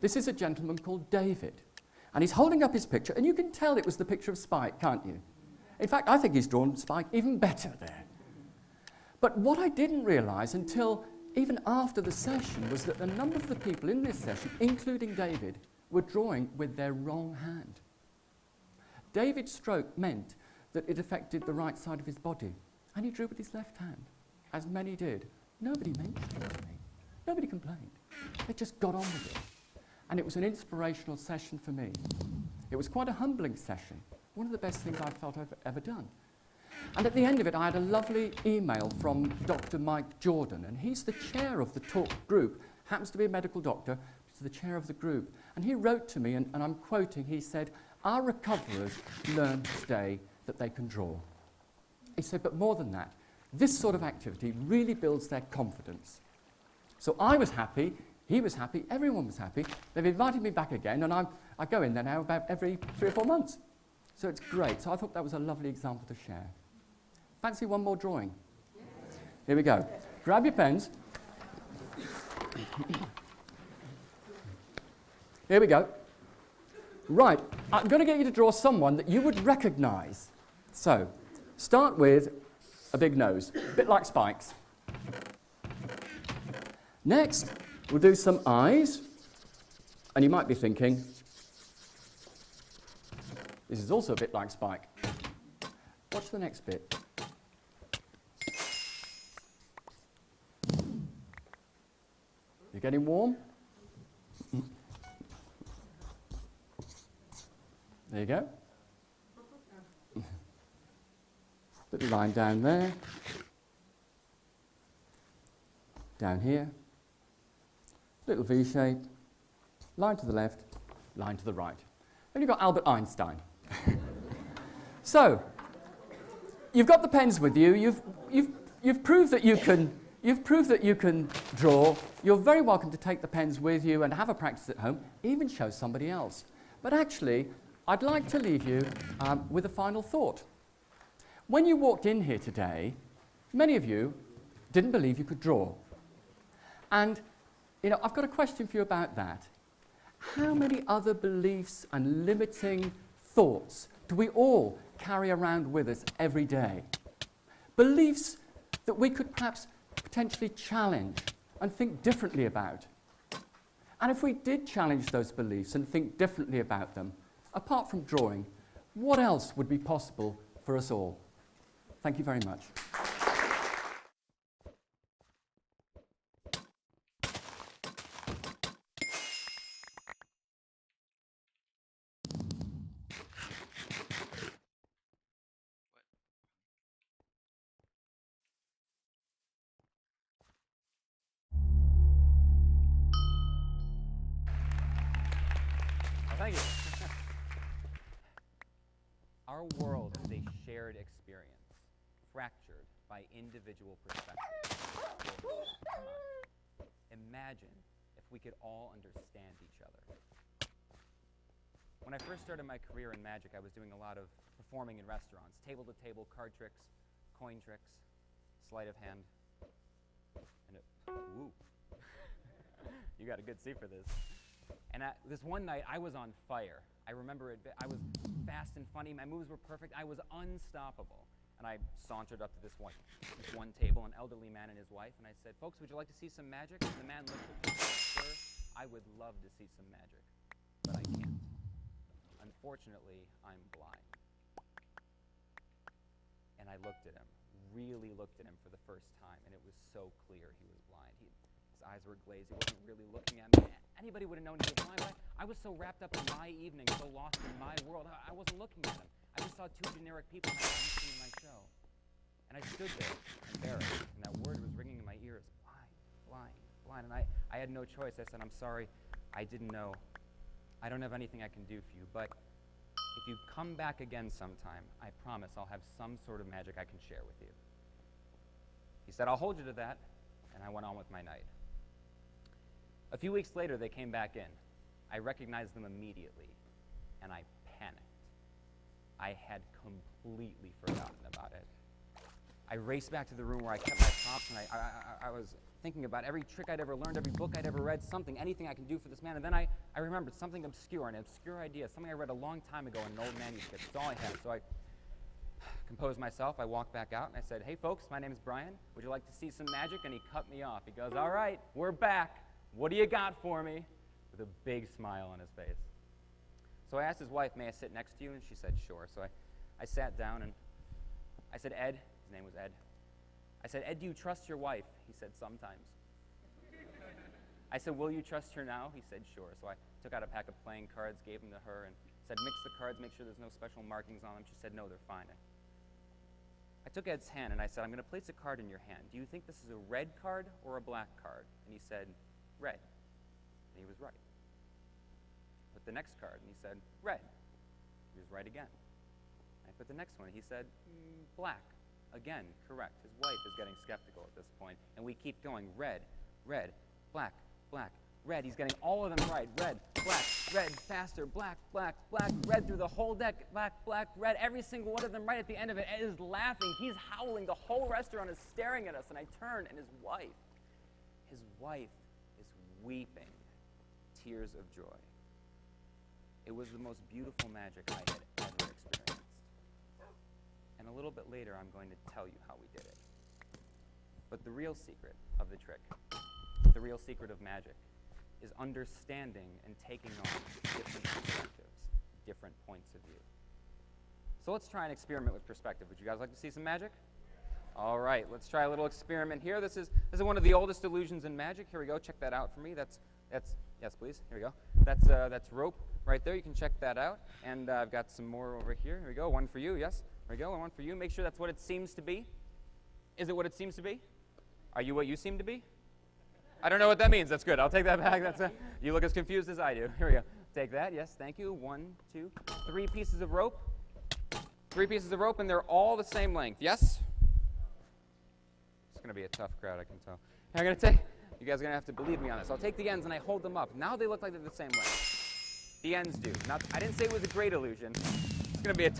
This is a gentleman called David. And he's holding up his picture, and you can tell it was the picture of Spike, can't you? In fact, I think he's drawn Spike even better there. But what I didn't realise until even after the session was that a number of the people in this session, including David, were drawing with their wrong hand. David's stroke meant that it affected the right side of his body, and he drew with his left hand, as many did. Nobody mentioned it to me. Nobody complained. They just got on with it. And it was an inspirational session for me. It was quite a humbling session, one of the best things I felt I've ever done. And at the end of it, I had a lovely email from Dr. Mike Jordan, and he's the chair of the talk group, happens to be a medical doctor, he's the chair of the group. And he wrote to me, and I'm quoting, he said, "Our recoverers learned today that they can draw." He said, but more than that, this sort of activity really builds their confidence. So I was happy, he was happy, everyone was happy. They've invited me back again, and I go in there now about every 3 or 4 months. So it's great. So I thought that was a lovely example to share. Fancy one more drawing? Yes. Here we go. Grab your pens. Here we go. Right, I'm going to get you to draw someone that you would recognise. So, start with a big nose, a bit like Spike's. Next, we'll do some eyes. And you might be thinking, this is also a bit like Spike. Watch the next bit. You're getting warm? There you go. Little line down there. Down here. Little V shape. Line to the left, line to the right. Then you've got Albert Einstein. So, you've got the pens with you. You've proved that you can. You've proved that you can draw. You're very welcome to take the pens with you and have a practice at home, even show somebody else. But actually, I'd like to leave you with a final thought. When you walked in here today, many of you didn't believe you could draw. And, you know, I've got a question for you about that. How many other beliefs and limiting thoughts do we all carry around with us every day? Beliefs that we could perhaps potentially challenge and think differently about. And if we did challenge those beliefs and think differently about them, apart from drawing, what else would be possible for us all? Thank you very much. Thank you. Our world is a shared experience, fractured by individual perspectives. Imagine if we could all understand each other. When I first started my career in magic, I was doing a lot of performing in restaurants, table-to-table card tricks, coin tricks, sleight of hand, and woo. You got a good seat for this. And this one night, I was on fire. I remember it. I was fast and funny. My moves were perfect. I was unstoppable. And I sauntered up to this one table, an elderly man and his wife, and I said, "Folks, would you like to see some magic?" And the man looked at me and said, "Sir, I would love to see some magic, but I can't. Unfortunately, I'm blind." And I looked at him, really looked at him for the first time, and it was so clear he was blind. His eyes were glazed. He wasn't really looking at me. Anybody would have known he was blind, but I was so wrapped up in my evening, so lost in my world, I wasn't looking at him. I just saw two generic people I hadn't seen in my show. And I stood there, embarrassed, and that word was ringing in my ears, blind, blind, blind. And I had no choice. I said, "I'm sorry, I didn't know. I don't have anything I can do for you, but if you come back again sometime, I promise I'll have some sort of magic I can share with you." He said, "I'll hold you to that," and I went on with my night. A few weeks later, they came back in. I recognized them immediately, and I panicked. I had completely forgotten about it. I raced back to the room where I kept my props, and I was thinking about every trick I'd ever learned, every book I'd ever read, something, anything I could do for this man. And then I remembered something obscure, an obscure idea, something I read a long time ago in an old manuscript. It's all I had. So I composed myself. I walked back out, and I said, "Hey, folks, my name is Brian. Would you like to see some magic?" And he cut me off. He goes, "All right, we're back. What do you got for me?" With a big smile on his face. So I asked his wife, "May I sit next to you?" And she said, "Sure." So I sat down, and I said, "Ed," his name was Ed. I said, "Ed, do you trust your wife?" He said, "Sometimes." I said, "Will you trust her now?" He said, "Sure." So I took out a pack of playing cards, gave them to her, and said, "Mix the cards, make sure there's no special markings on them." She said, "No, they're fine." I took Ed's hand, and I said, "I'm going to place a card in your hand. Do you think this is a red card or a black card?" And he said, "Red." And he was right. I put the next card, and he said, "Red." He was right again. I put the next one, and he said, "Black." Again, correct. His wife is getting skeptical at this point, and we keep going. Red, red, black, black, red. He's getting all of them right. Red, black, red, faster, black, black, black, red through the whole deck, black, black, red, every single one of them right at the end of it. Ed is laughing. He's howling. The whole restaurant is staring at us, and I turn, and his wife is weeping tears of joy. It was the most beautiful magic I had ever experienced. And a little bit later, I'm going to tell you how we did it. But the real secret of the trick, the real secret of magic, is understanding and taking on different perspectives, different points of view. So let's try an experiment with perspective. Would you guys like to see some magic? All right, let's try a little experiment here. This is one of the oldest illusions in magic. Here we go. Check that out for me. That's yes, please. Here we go. That's rope right there. You can check that out. And I've got some more over here. Here we go. One for you. Yes. There we go. And one for you. Make sure that's what it seems to be. Is it what it seems to be? Are you what you seem to be? I don't know what that means. That's good. I'll take that back. You look as confused as I do. Here we go. Take that. Yes, thank you. 1, 2, 3 pieces of rope. 3 pieces of rope, and they're all the same length. Yes? It's going to be a tough crowd, I can tell. I'm going to take, you guys are going to have to believe me on this. I'll take the ends, and I hold them up. Now they look like they're the same length. The ends do. I didn't say it was a great illusion. It's going to be a